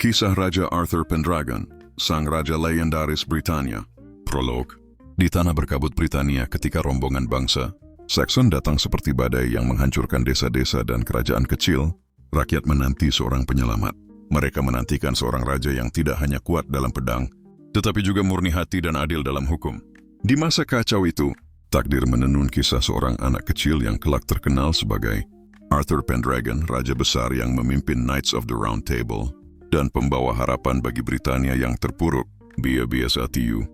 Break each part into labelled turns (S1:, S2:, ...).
S1: Kisah Raja Arthur Pendragon, sang raja legendaris Britania. Prolog. Di tanah berkabut Britania ketika rombongan bangsa Saxon datang seperti badai yang menghancurkan desa-desa dan kerajaan kecil, rakyat menanti seorang penyelamat. Mereka menantikan seorang raja yang tidak hanya kuat dalam pedang, tetapi juga murni hati dan adil dalam hukum. Di masa kacau itu, takdir menenun kisah seorang anak kecil yang kelak terkenal sebagai Arthur Pendragon, raja besar yang memimpin Knights of the Round Table dan pembawa harapan bagi Britania yang terpuruk. Biasa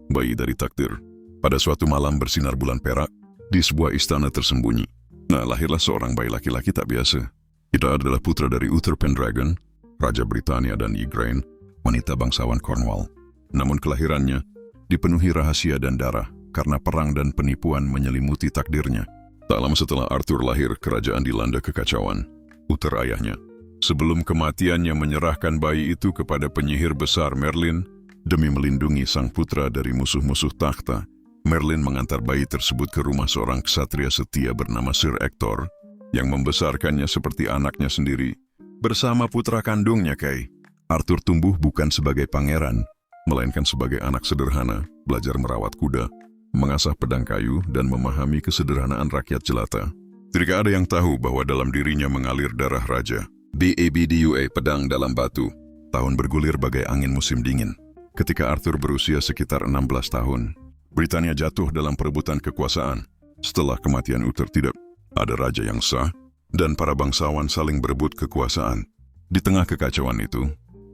S1: bayi dari takdir. Pada suatu malam bersinar bulan perak, di sebuah istana tersembunyi, lahirlah seorang bayi laki-laki tak biasa. Itu adalah putra dari Uther Pendragon, Raja Britania dan Igraine, wanita bangsawan Cornwall. Namun kelahirannya dipenuhi rahasia dan darah karena perang dan penipuan menyelimuti takdirnya. Tak lama setelah Arthur lahir, kerajaan dilanda kekacauan. Uther ayahnya, sebelum kematiannya menyerahkan bayi itu kepada penyihir besar Merlin demi melindungi sang putra dari musuh-musuh takhta. Merlin mengantar bayi tersebut ke rumah seorang ksatria setia bernama Sir Ector yang membesarkannya seperti anaknya sendiri. Bersama putra kandungnya Kay, Arthur tumbuh bukan sebagai pangeran, melainkan sebagai anak sederhana, belajar merawat kuda, mengasah pedang kayu, dan memahami kesederhanaan rakyat jelata. Tidak ada yang tahu bahwa dalam dirinya mengalir darah raja. BABDUA, pedang dalam batu. Tahun bergulir bagai angin musim dingin. Ketika Arthur berusia sekitar 16 tahun, Britania jatuh dalam perebutan kekuasaan. Setelah kematian Uther tidak ada raja yang sah, dan para bangsawan saling berebut kekuasaan. Di tengah kekacauan itu,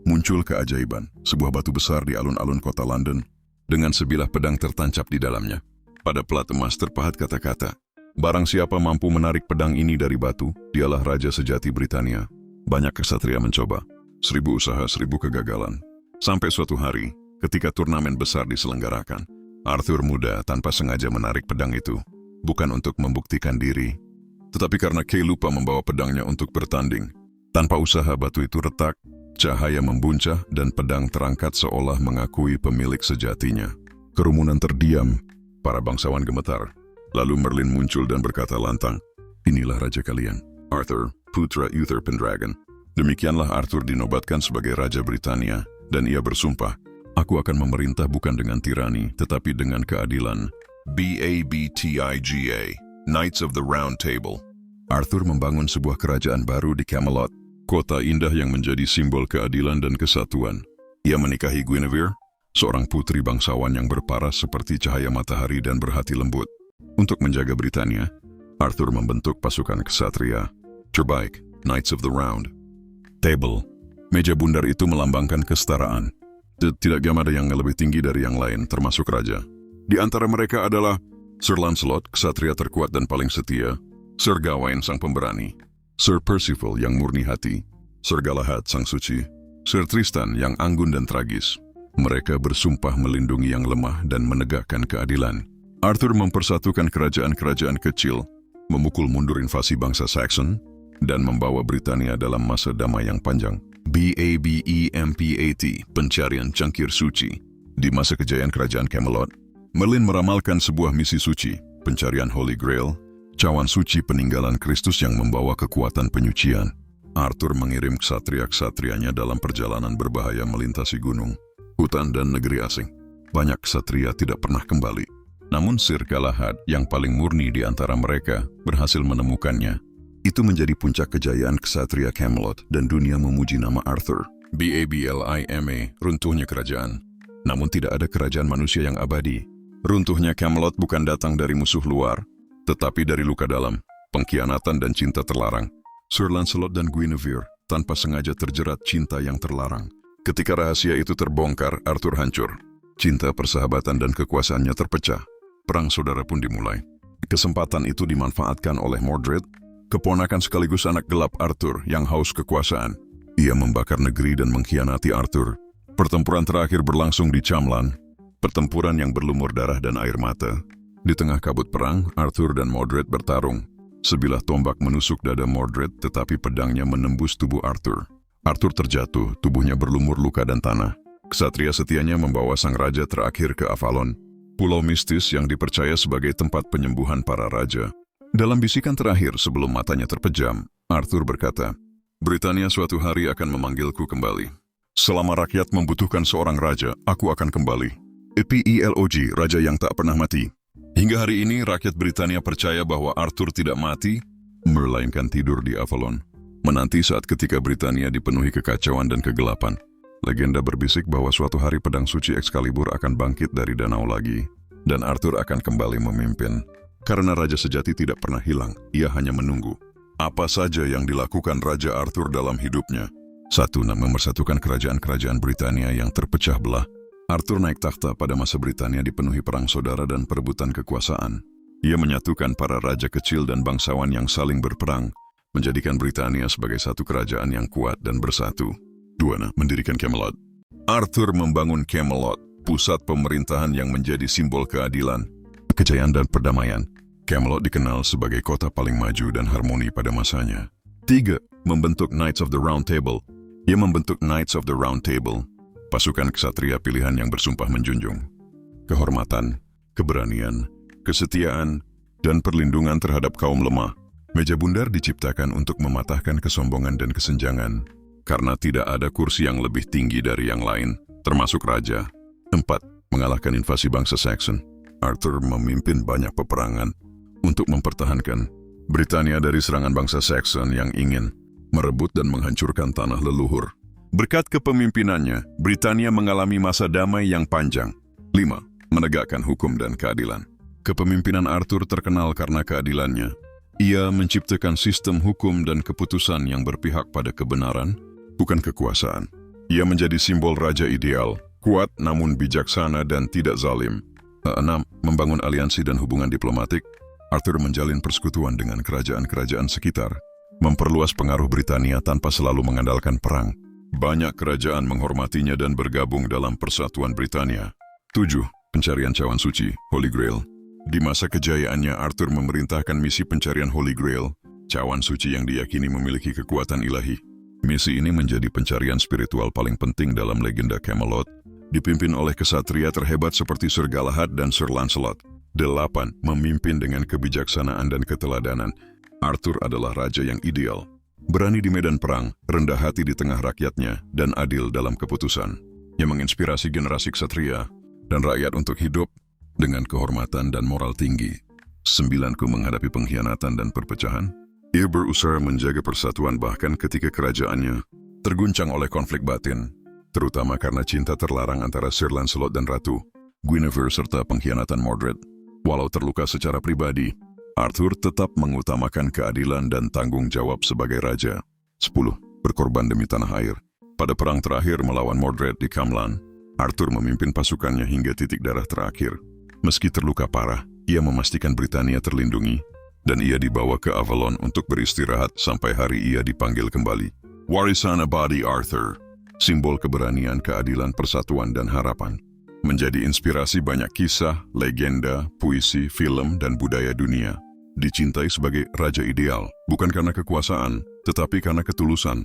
S1: muncul keajaiban, sebuah batu besar di alun-alun kota London, dengan sebilah pedang tertancap di dalamnya. Pada plat emas terpahat kata-kata, "Barang siapa mampu menarik pedang ini dari batu, dialah raja sejati Britania." Banyak ksatria mencoba, 1000 usaha 1000 kegagalan. Sampai suatu hari, ketika turnamen besar diselenggarakan, Arthur muda tanpa sengaja menarik pedang itu, bukan untuk membuktikan diri, tetapi karena Kay lupa membawa pedangnya untuk bertanding. Tanpa usaha batu itu retak, cahaya membuncah dan pedang terangkat seolah mengakui pemilik sejatinya. Kerumunan terdiam, para bangsawan gemetar. Lalu Merlin muncul dan berkata lantang, "Inilah raja kalian, Arthur, putra Uther Pendragon." Demikianlah Arthur dinobatkan sebagai Raja Britania, dan ia bersumpah, "Aku akan memerintah bukan dengan tirani, tetapi dengan keadilan." BABTIGA, Knights of the Round Table. Arthur membangun sebuah kerajaan baru di Camelot, kota indah yang menjadi simbol keadilan dan kesatuan. Ia menikahi Guinevere, seorang putri bangsawan yang berparas seperti cahaya matahari dan berhati lembut. Untuk menjaga Britania, Arthur membentuk pasukan ksatria terbaik, Knights of the Round Table. Meja bundar itu melambangkan kesetaraan. Tidak ada yang lebih tinggi dari yang lain, termasuk raja. Di antara mereka adalah Sir Lancelot, ksatria terkuat dan paling setia, Sir Gawain, sang pemberani, Sir Percival yang murni hati, Sir Galahad, sang suci, Sir Tristan yang anggun dan tragis. Mereka bersumpah melindungi yang lemah dan menegakkan keadilan. Arthur mempersatukan kerajaan-kerajaan kecil, memukul mundur invasi bangsa Saxon, dan membawa Britania dalam masa damai yang panjang. BABEMPAT, pencarian cangkir suci. Di masa kejayaan kerajaan Camelot, Merlin meramalkan sebuah misi suci, pencarian Holy Grail, cawan suci peninggalan Kristus yang membawa kekuatan penyucian. Arthur mengirim ksatria-ksatrianya dalam perjalanan berbahaya melintasi gunung, hutan, dan negeri asing. Banyak ksatria tidak pernah kembali. Namun Sir Galahad, yang paling murni di antara mereka, berhasil menemukannya. Itu menjadi puncak kejayaan ksatria Camelot dan dunia memuji nama Arthur. BABLIMA, runtuhnya kerajaan. Namun tidak ada kerajaan manusia yang abadi. Runtuhnya Camelot bukan datang dari musuh luar, tetapi dari luka dalam, pengkhianatan dan cinta terlarang. Sir Lancelot dan Guinevere tanpa sengaja terjerat cinta yang terlarang. Ketika rahasia itu terbongkar, Arthur hancur. Cinta, persahabatan, dan kekuasaannya terpecah. Perang saudara pun dimulai. Kesempatan itu dimanfaatkan oleh Mordred, keponakan sekaligus anak gelap Arthur yang haus kekuasaan. Ia membakar negeri dan mengkhianati Arthur. Pertempuran terakhir berlangsung di Camlan, pertempuran yang berlumur darah dan air mata. Di tengah kabut perang, Arthur dan Mordred bertarung. Sebilah tombak menusuk dada Mordred, tetapi pedangnya menembus tubuh Arthur. Arthur terjatuh, tubuhnya berlumur luka dan tanah. Ksatria setianya membawa sang raja terakhir ke Avalon, pulau mistis yang dipercaya sebagai tempat penyembuhan para raja. Dalam bisikan terakhir sebelum matanya terpejam, Arthur berkata, "Britania suatu hari akan memanggilku kembali. Selama rakyat membutuhkan seorang raja, aku akan kembali. Epilog, raja yang tak pernah mati. Hingga hari ini, rakyat Britania percaya bahwa Arthur tidak mati, melainkan tidur di Avalon. Menanti saat ketika Britania dipenuhi kekacauan dan kegelapan. Legenda berbisik bahwa suatu hari pedang suci Excalibur akan bangkit dari danau lagi, dan Arthur akan kembali memimpin. Karena raja sejati tidak pernah hilang, ia hanya menunggu. Apa saja yang dilakukan Raja Arthur dalam hidupnya? 1. Memersatukan kerajaan-kerajaan Britania yang terpecah belah. Arthur naik takhta pada masa Britania dipenuhi perang saudara dan perebutan kekuasaan. Ia menyatukan para raja kecil dan bangsawan yang saling berperang, menjadikan Britania sebagai satu kerajaan yang kuat dan bersatu. 2. Mendirikan Camelot. Arthur membangun Camelot, pusat pemerintahan yang menjadi simbol keadilan, kejayaan dan perdamaian. Camelot dikenal sebagai kota paling maju dan harmoni pada masanya. 3. Membentuk Knights of the Round Table. Ia membentuk Knights of the Round Table, pasukan ksatria pilihan yang bersumpah menjunjung kehormatan, keberanian, kesetiaan, dan perlindungan terhadap kaum lemah. Meja bundar diciptakan untuk mematahkan kesombongan dan kesenjangan, karena tidak ada kursi yang lebih tinggi dari yang lain, termasuk raja. 4. Mengalahkan invasi bangsa Saxon. Arthur memimpin banyak peperangan untuk mempertahankan Britania dari serangan bangsa Saxon yang ingin merebut dan menghancurkan tanah leluhur. Berkat kepemimpinannya, Britania mengalami masa damai yang panjang. 5. Menegakkan hukum dan keadilan. Kepemimpinan Arthur terkenal karena keadilannya. Ia menciptakan sistem hukum dan keputusan yang berpihak pada kebenaran, bukan kekuasaan. Ia menjadi simbol raja ideal, kuat namun bijaksana dan tidak zalim. 6. Membangun aliansi dan hubungan diplomatik. Arthur menjalin persekutuan dengan kerajaan-kerajaan sekitar, memperluas pengaruh Britania tanpa selalu mengandalkan perang. Banyak kerajaan menghormatinya dan bergabung dalam persatuan Britania. 7. Pencarian cawan suci, Holy Grail. Di masa kejayaannya, Arthur memerintahkan misi pencarian Holy Grail, cawan suci yang diyakini memiliki kekuatan ilahi. Misi ini menjadi pencarian spiritual paling penting dalam legenda Camelot, dipimpin oleh kesatria terhebat seperti Sir Galahad dan Sir Lancelot. 8. Memimpin dengan kebijaksanaan dan keteladanan. Arthur adalah raja yang ideal. Berani di medan perang, rendah hati di tengah rakyatnya, dan adil dalam keputusan. Yang menginspirasi generasi ksatria dan rakyat untuk hidup dengan kehormatan dan moral tinggi. 9. Menghadapi pengkhianatan dan perpecahan. Ia berusaha menjaga persatuan bahkan ketika kerajaannya terguncang oleh konflik batin, terutama karena cinta terlarang antara Sir Lancelot dan Ratu Guinevere serta pengkhianatan Mordred. Walau terluka secara pribadi, Arthur tetap mengutamakan keadilan dan tanggung jawab sebagai raja. 10. Berkorban demi tanah air. Pada perang terakhir melawan Mordred di Camlan, Arthur memimpin pasukannya hingga titik darah terakhir. Meski terluka parah, ia memastikan Britania terlindungi, dan ia dibawa ke Avalon untuk beristirahat sampai hari ia dipanggil kembali. Warisan abadi Arthur, simbol keberanian, keadilan, persatuan, dan harapan. Menjadi inspirasi banyak kisah, legenda, puisi, film, dan budaya dunia. Dicintai sebagai raja ideal, bukan karena kekuasaan, tetapi karena ketulusan,